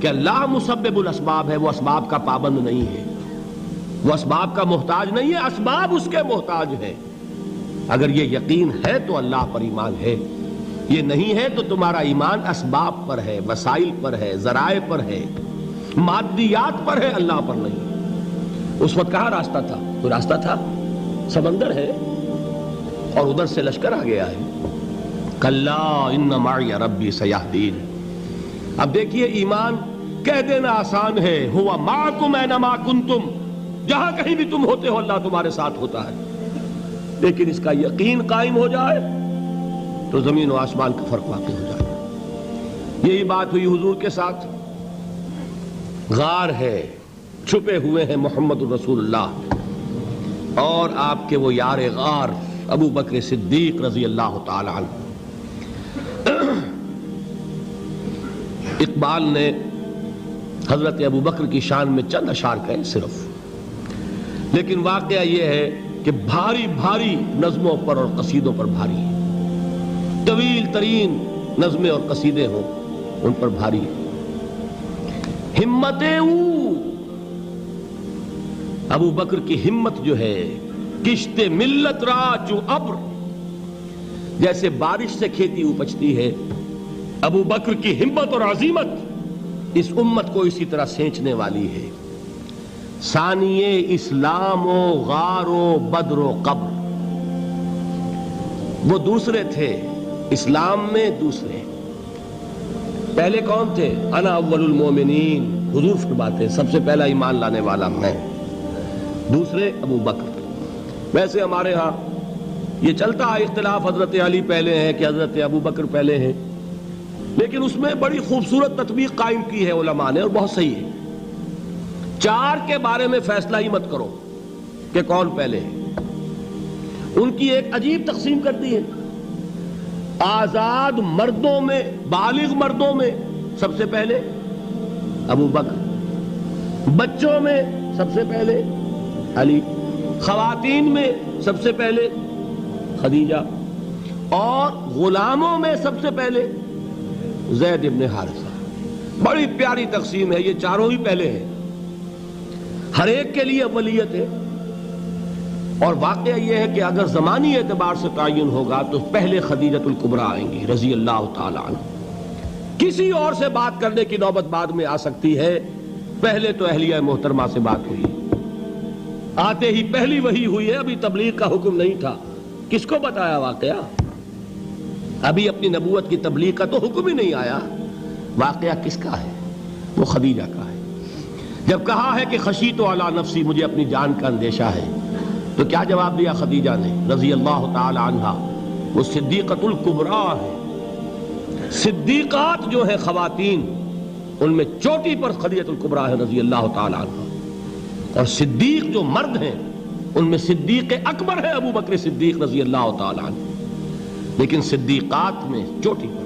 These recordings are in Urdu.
کہ اللہ مسبب الاسباب ہے، وہ اسباب کا پابند نہیں ہے، وہ اسباب کا محتاج نہیں ہے، اسباب اس کے محتاج ہے۔ اگر یہ یقین ہے تو اللہ پر ایمان ہے، یہ نہیں ہے تو تمہارا ایمان اسباب پر ہے، وسائل پر ہے، ذرائع پر ہے، مادیات پر ہے، اللہ پر نہیں۔ اس وقت کہاں راستہ تھا؟ کوئی راستہ تھا؟ سمندر ہے اور ادھر سے لشکر آ گیا ہے۔ کلا ان معی ربی سیہدین۔ اب دیکھیے ایمان کہہ دینا آسان ہے، ہوا معکم اینما کنتم، جہاں کہیں بھی تم ہوتے ہو اللہ تمہارے ساتھ ہوتا ہے، لیکن اس کا یقین قائم ہو جائے تو زمین و آسمان کا فرق واقع ہو جائے۔ یہی بات ہوئی حضور کے ساتھ۔ غار ہے، چھپے ہوئے ہیں محمد الرسول اللہ اور آپ کے وہ یار غار ابو بکر صدیق رضی اللہ تعالی عنہ۔ اقبال نے حضرت ابو بکر کی شان میں چند اشعار کہے صرف، لیکن واقعہ یہ ہے کہ بھاری بھاری نظموں پر اور قصیدوں پر بھاری ہے، طویل ترین نظمیں اور قصیدے ہوں ان پر بھاری ہے۔ ہمت ابو بکر کی ہمت جو ہے، کشت ملت را جو ابر، جیسے بارش سے کھیتی اپجتی ہے، ابو بکر کی ہمت اور عزیمت اس امت کو اسی طرح سینچنے والی ہے۔ ثانیے اسلام و غار و بدر و قبر، وہ دوسرے تھے اسلام میں، دوسرے پہلے کون تھے؟ انا اول المومنین، حضور فرماتے ہیں سب سے پہلا ایمان لانے والا میں، دوسرے ابو بکر۔ ویسے ہمارے ہاں یہ چلتا ہے اختلاف، حضرت علی پہلے ہیں کہ حضرت ابو بکر پہلے ہیں، لیکن اس میں بڑی خوبصورت تطبیق قائم کی ہے علماء نے اور بہت صحیح ہے۔ چار کے بارے میں فیصلہ ہی مت کرو کہ کون پہلے ہے، ان کی ایک عجیب تقسیم کر دی ہے۔ آزاد مردوں میں، بالغ مردوں میں سب سے پہلے ابو بکر، بچوں میں سب سے پہلے علی، خواتین میں سب سے پہلے خدیجہ، اور غلاموں میں سب سے پہلے زید ابن حارثہ۔ بڑی پیاری تقسیم ہے، یہ چاروں ہی پہلے ہیں، ہر ایک کے لیے اولیت ہے۔ اور واقعہ یہ ہے کہ اگر زمانی اعتبار سے تعین ہوگا تو پہلے خدیجۃ الکبریٰ آئیں گی رضی اللہ تعالی عنہ، کسی اور سے بات کرنے کی نوبت بعد میں آ سکتی ہے، پہلے تو اہلیہ محترمہ سے بات ہوئی، آتے ہی پہلی وحی ہوئی ہے، ابھی تبلیغ کا حکم نہیں تھا۔ کس کو بتایا واقعہ؟ ابھی اپنی نبوت کی تبلیغ کا تو حکم ہی نہیں آیا۔ واقعہ کس کا ہے؟ وہ خدیجہ کا ہے۔ جب کہا ہے کہ خشیت علی نفسی، مجھے اپنی جان کا اندیشہ ہے، تو کیا جواب دیا خدیجہ نے رضی اللہ تعالی عنہا؟ وہ صدیقۃ الکبریٰ ہے۔ صدیقات جو ہیں خواتین، ان میں چوٹی پر خدیجۃ الکبریٰ ہے رضی اللہ تعالی عنہا، اور صدیق جو مرد ہیں ان میں صدیق اکبر ہے ابو بکر صدیق رضی اللہ تعالی عنہ، لیکن صدیقات میں چوٹی پر۔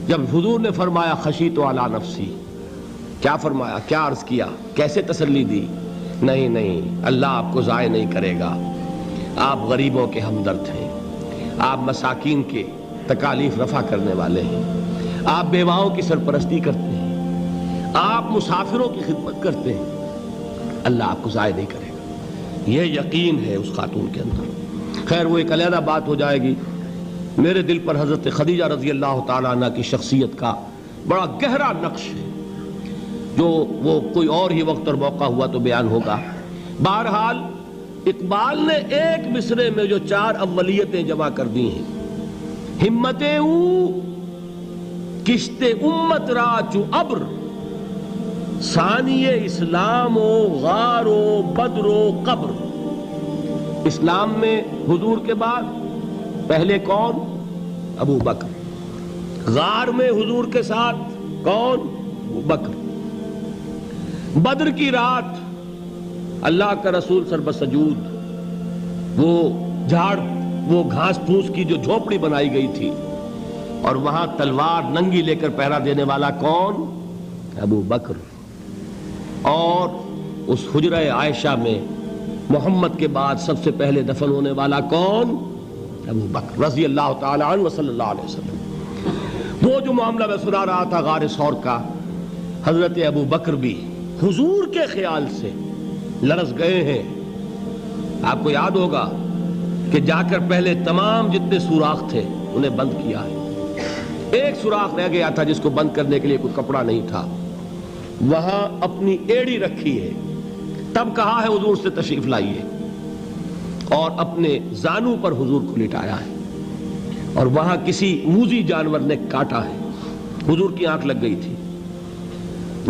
جب حضور نے فرمایا خشیت علی نفسی، کیا فرمایا، کیا عرض کیا، کیسے تسلی دی؟ نہیں نہیں، اللہ آپ کو ضائع نہیں کرے گا، آپ غریبوں کے ہمدرد ہیں، آپ مساکین کے تکالیف رفع کرنے والے ہیں، آپ بیواؤں کی سرپرستی کرتے ہیں، آپ مسافروں کی خدمت کرتے ہیں، اللہ آپ کو ضائع نہیں کرے گا۔ یہ یقین ہے اس خاتون کے اندر۔ خیر وہ ایک علیحدہ بات ہو جائے گی۔ میرے دل پر حضرت خدیجہ رضی اللہ تعالیٰ عنہ کی شخصیت کا بڑا گہرا نقش ہے، جو وہ کوئی اور ہی وقت اور موقع ہوا تو بیان ہوگا۔ بہرحال اقبال نے ایک مصرے میں جو چار اولیتیں جمع کر دی ہیں، ہمتیں کشت امت را چو ابر، ثانی اسلام و غار و بدر و قبر۔ اسلام میں حضور کے بعد پہلے کون؟ ابو بکر۔ غار میں حضور کے ساتھ کون؟ ابو بکر۔ بدر کی رات اللہ کا رسول سر بسجود، وہ جھاڑ، وہ گھاس پھوس کی جو جھوپڑی بنائی گئی تھی، اور وہاں تلوار ننگی لے کر پہرا دینے والا کون؟ ابو بکر۔ اور اس حجرہ عائشہ میں محمد کے بعد سب سے پہلے دفن ہونے والا کون؟ ابو بکر رضی اللہ تعالی عنہ صلی اللہ علیہ وسلم۔ وہ جو معاملہ میں سنا رہا تھا غار ثور کا، حضرت ابو بکر بھی حضور کے خیال سے لرز گئے ہیں. آپ کو یاد ہوگا کہ جا کر پہلے تمام جتنے سوراخ تھے انہیں بند کیا ہے. ایک سوراخ رہ گیا تھا جس کو بند کرنے کے لیے کوئی کپڑا نہیں تھا. وہاں اپنی ایڑی رکھی ہے. تب کہا ہے حضور سے تشریف لائیے, اور اپنے زانو پر حضور کو لٹایا ہے. اور وہاں کسی موذی جانور نے کاٹا ہے. حضور کی آنکھ لگ گئی تھی.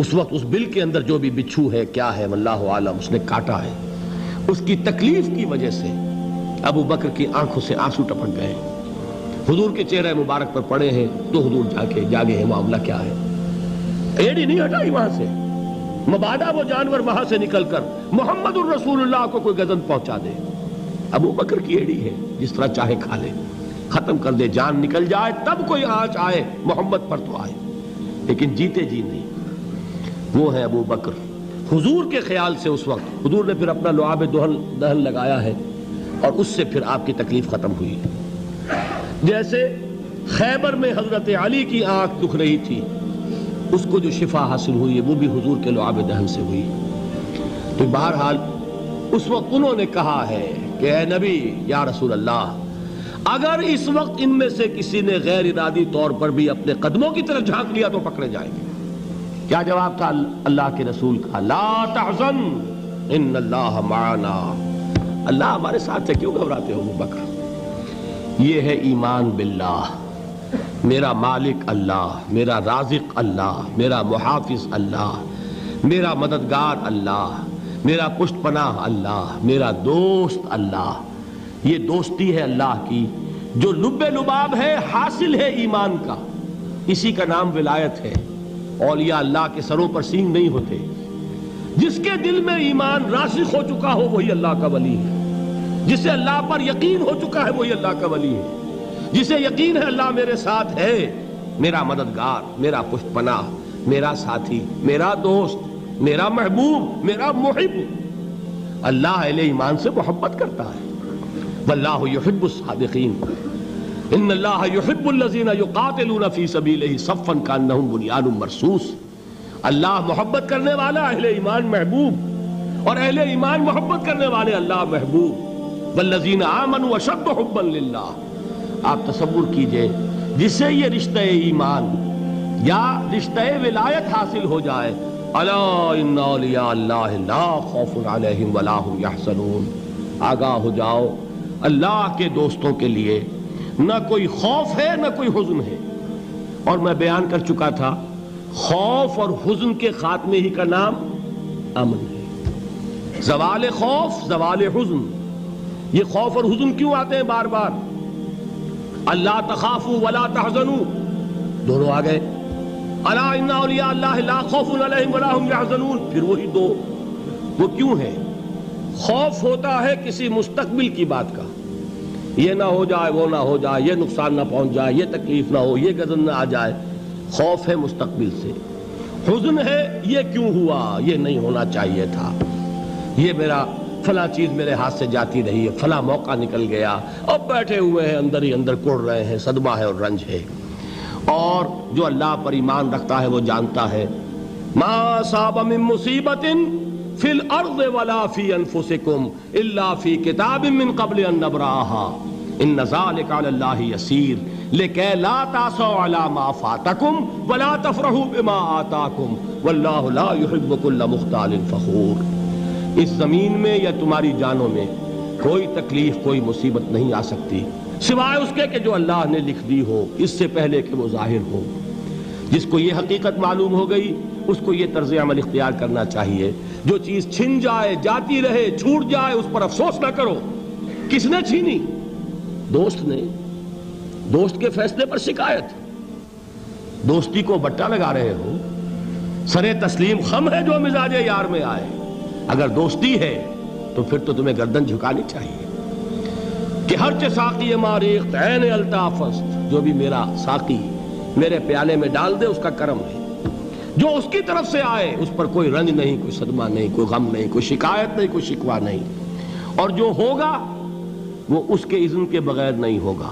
اس وقت اس بل کے اندر جو بھی بچھو ہے کیا ہے واللہ عالم, اس نے کاٹا ہے. اس کی تکلیف کی وجہ سے ابو بکر کی آنکھوں سے آنسو ٹپک گئے. حضور کے چہرے مبارک پر پڑے ہیں تو حضور جاگے ہیں, معاملہ کیا ہے. ایڑی نہیں ہٹائی وہاں سے, مبادا وہ جانور وہاں سے نکل کر محمد الرسول اللہ کو کوئی گزن پہنچا دے. ابو بکر کی ایڑی ہے, جس طرح چاہے کھا لے, ختم کر دے, جان نکل جائے تب کوئی آنچ آئے, محمد پر تو آئے, لیکن جیتے جی نہیں. وہ ہے ابو بکر. حضور کے خیال سے اس وقت حضور نے پھر اپنا لعاب دہن لگایا ہے, اور اس سے پھر آپ کی تکلیف ختم ہوئی. جیسے خیبر میں حضرت علی کی آنکھ دکھ رہی تھی, اس کو جو شفا حاصل ہوئی ہے وہ بھی حضور کے لعاب دہن سے ہوئی. تو بہرحال اس وقت انہوں نے کہا ہے کہ اے نبی یا رسول اللہ, اگر اس وقت ان میں سے کسی نے غیر ارادی طور پر بھی اپنے قدموں کی طرف جھانک لیا تو پکڑے جائیں گے. کیا جواب تھا اللہ کے رسول کا؟ لا تحزن ان اللہ معنا. اللہ ہمارے ساتھ ہے, کیوں گھبراتے ہو ابو بکر. یہ ہے ایمان باللہ, میرا مالک اللہ, میرا رازق اللہ, میرا محافظ اللہ, میرا مددگار اللہ, میرا پشت پناہ اللہ, میرا دوست اللہ. یہ دوستی ہے اللہ کی جو لب لباب ہے, حاصل ہے ایمان کا. اسی کا نام ولایت ہے. اولیاء اللہ کے سروں پر سینگ نہیں ہوتے. جس کے دل میں ایمان راسخ ہو چکا ہو وہی اللہ کا ولی ہے. جسے اللہ پر یقین ہو چکا ہے وہی اللہ کا ولی ہے. جسے یقین ہے اللہ میرے ساتھ ہے, میرا مددگار, میرا پشت پناہ, میرا ساتھی, میرا دوست, میرا محبوب, میرا محب. اللہ اہل ایمان سے محبت کرتا ہے. واللہ یحب الصادقین. ان اللہ یحب الذین یقاتلون فی سبیلہ صفا کانہم بنیان مرصوص. اللہ محبت کرنے والا, اہل ایمان محبوب, اور اہل ایمان محبت کرنے والے اللہ محبوب. والذین آمنوا اشد حبا للہ. آپ تصور کیجئے جسے یہ رشتہ ایمان یا رشتہ ولایت حاصل ہو جائے, الا ان اولیاء اللہ لا خوف علیہم ولا هم یحزنون. آگاہ ہو جاؤ, اللہ کے دوستوں کے لیے نہ کوئی خوف ہے نہ کوئی حزن ہے. اور میں بیان کر چکا تھا, خوف اور حزن کے خاتمے ہی کا نام امن ہے. زوال خوف, زوال حزن. یہ خوف اور حزن کیوں آتے ہیں بار بار؟ اللہ تخافوا ولا تحزنوا, دونوں آ گئے. الا ان اولیاء اللہ لا خوف علیہم ولا هم یحزنون, پھر وہی دو. وہ کیوں ہے؟ خوف ہوتا ہے کسی مستقبل کی بات کا, یہ نہ ہو جائے, وہ نہ ہو جائے, یہ نقصان نہ پہنچ جائے, یہ تکلیف نہ ہو, یہ غضب نہ آ جائے. خوف ہے مستقبل سے. حزن ہے یہ کیوں ہوا, یہ نہیں ہونا چاہیے تھا, یہ میرا فلاں چیز میرے ہاتھ سے جاتی رہی ہے, فلاں موقع نکل گیا, اب بیٹھے ہوئے ہیں اندر ہی اندر کڑ رہے ہیں, صدمہ ہے اور رنج ہے. اور جو اللہ پر ایمان رکھتا ہے وہ جانتا ہے ما اصاب من مصیبت فی الارض ولا فی انفسکم الا فی کتاب من قبل ان نبرأها ان ذلک علی اللہ یسیر لکی لا تعصوا علی ما فاتکم ولا تفرحوا بما آتاکم واللہ لا یحب کل مختال فخور. اس زمین میں یا تمہاری جانوں میں کوئی تکلیف, کوئی مصیبت نہیں آ سکتی سوائے اس کے کہ جو اللہ نے لکھ دی ہو, اس سے پہلے کہ وہ ظاہر ہو. جس کو یہ حقیقت معلوم ہو گئی اس کو یہ طرز عمل اختیار کرنا چاہیے. جو چیز چھن جائے, جاتی رہے, چھوٹ جائے, اس پر افسوس نہ کرو. کس نے چھینی؟ دوست نے. دوست کے فیصلے پر شکایت. دوستی کو بٹا لگا رہے ہو, سرے تسلیم خم ہے جو مزاج یار میں آئے. اگر دوستی ہے تو پھر تو تمہیں گردن جھکانی چاہیے کہ ہر چہ ساقی ماریخت عین الطافست, جو بھی میرا ساقی میرے پیالے میں ڈال دے اس کا کرم ہے. جو اس کی طرف سے آئے اس پر کوئی رنج نہیں, کوئی صدمہ نہیں, کوئی غم نہیں, کوئی شکایت نہیں, کوئی شکوہ نہیں. اور جو ہوگا وہ اس کے اذن کے بغیر نہیں ہوگا,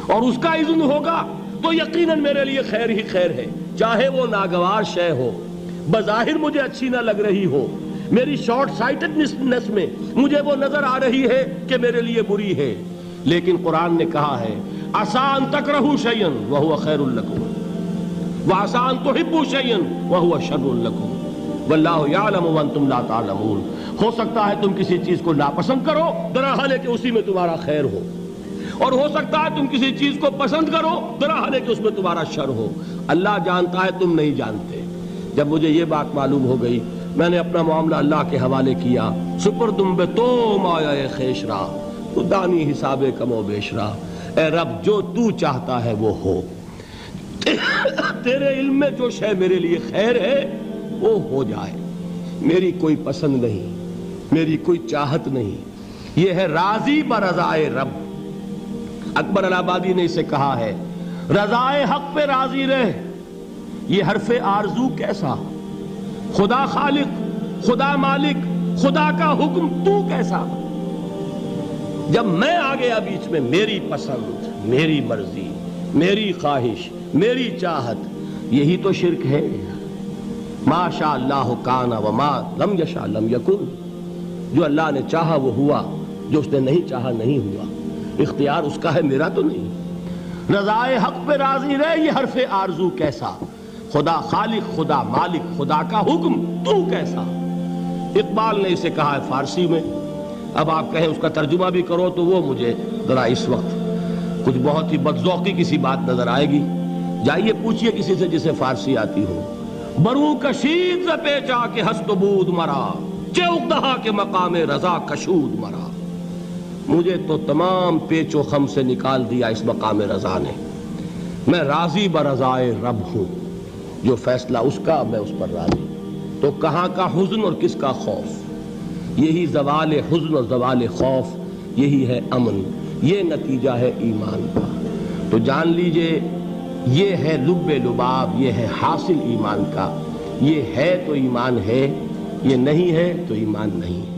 اور اس کا اذن ہوگا تو یقیناً میرے لیے خیر ہی خیر ہے, چاہے وہ ناگوار شے ہو, بظاہر مجھے اچھی نہ لگ رہی ہو، میری شارٹ سائٹڈنس میں مجھے وہ نظر آ رہی ہے کہ میرے لیے بری ہے، لیکن قرآن نے کہا ہے عسیٰ ان تکرہوا شیئا وہو خیر لکم وعسیٰ ان تحبوا شیئا وہو شر لکم واللہ یعلم وانتم لا تعلمون۔ ہو سکتا ہے تم کسی چیز کو ناپسند کرو، درحال ہے کہ اسی میں تمہارا خیر ہو، اور ہو سکتا ہے تم کسی چیز کو پسند کرو، درحال ہے کہ اس میں تمہارا شر ہو۔ اللہ جانتا ہے، تم نہیں جانتے۔ جب مجھے یہ بات معلوم ہو گئی، میں نے اپنا معاملہ اللہ کے حوالے کیا۔ سپردم بے تو مایا خیش را تو دانی حساب کم و بیش را، اے رب جو تو چاہتا ہے وہ ہو، تیرے علم میں جو شے میرے لیے خیر ہے وہ ہو جائے، میری کوئی پسند نہیں، میری کوئی چاہت نہیں، یہ ہے راضی برضائے رب۔ اکبر الہ آبادی نے اسے کہا ہے رضائے حق پہ راضی رہ، یہ حرف آرزو کیسا، خدا خالق، خدا مالک، خدا کا حکم تو کیسا۔ جب میں آ گیا بیچ میں، میری پسند، میری مرضی، میری خواہش، میری چاہت، یہی تو شرک ہے۔ ما شاء اللہ کان وما لم یشاء لم یکن، جو اللہ نے چاہا وہ ہوا، جو اس نے نہیں چاہا نہیں ہوا، اختیار اس کا ہے، میرا تو نہیں۔ رضائے حق پہ راضی رہے، یہ حرف آرزو کیسا، خدا خالق، خدا مالک، خدا کا حکم تو کیسا۔ اقبال نے اسے کہا ہے فارسی میں، اب آپ کہیں اس کا ترجمہ بھی کرو تو وہ مجھے ذرا اس وقت کچھ بہت ہی بدذوقی کسی بات نظر آئے گی۔ جائیے پوچھئے کسی سے جسے فارسی آتی ہو۔ برو کشید ز پیچا کے ہست و بود مرا، چے اقدہا کے مقام رضا کشود مرا۔ مجھے تو تمام پیچ و خم سے نکال دیا اس مقام رضا نے، میں راضی برضائے رب ہوں، جو فیصلہ اس کا میں اس پر راضی۔ تو کہاں کا حزن اور کس کا خوف، یہی زوال حزن اور زوال خوف، یہی ہے امن، یہ نتیجہ ہے ایمان کا۔ تو جان لیجئے یہ ہے لب لباب، یہ ہے حاصل ایمان کا، یہ ہے تو ایمان ہے، یہ نہیں ہے تو ایمان نہیں ہے۔